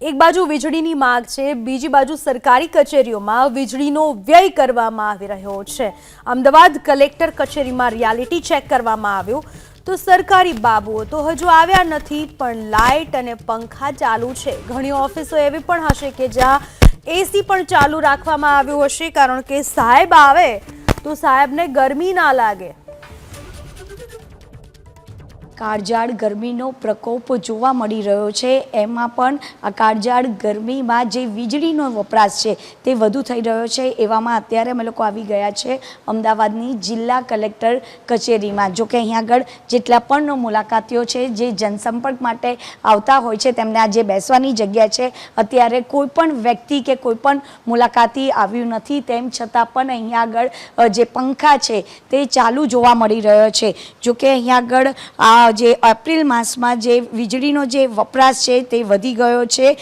એક બાજુ વીજળીની માંગ છે, બીજી બાજુ સરકારી કચેરીઓમાં વીજળીનો વ્યય કરવામાં આવી રહ્યો છે। અમદાવાદ કલેક્ટર કચેરીમાં રિયાલિટી ચેક કરવામાં આવ્યું તો સરકારી બાબુઓ તો હજુ આવ્યા નથી, પણ લાઇટ અને પંખા ચાલુ છે। ઘણી ઓફિસો એવી પણ હશે કે જ્યાં એસી પણ ચાલુ રાખવામાં આવ્યું હશે, કારણ કે સાહેબ આવે તો સાહેબને ગરમી ના લાગે। કાળઝાળ ગરમીનો પ્રકોપ જોવા મળી રહ્યો છે। એમાં પણ આ કાળઝાળ ગરમીમાં જે વીજળીનો વપરાશ છે તે વધુ થઈ રહ્યો છે। એવામાં અત્યારે અમે લોકો આવી ગયા છે અમદાવાદની જિલ્લા કલેક્ટર કચેરીમાં। જો કે અહીંયા આગળ જેટલા પણ મુલાકાતીઓ છે, જે જનસંપર્ક માટે આવતા હોય છે, તેમને આ જે બેસવાની જગ્યા છે, અત્યારે કોઈ પણ વ્યક્તિ કે કોઈ પણ મુલાકાતી આવ્યું નથી। તેમ છતાં પણ અહીંયા આગળ જે પંખા છે તે ચાલુ જોવા મળી રહ્યો છે। જો કે અહીંયા આગળ જે એપ્રિલ માસમાં જે વીજળીનો જે વપરાશ છે તે વધી ગયો છે।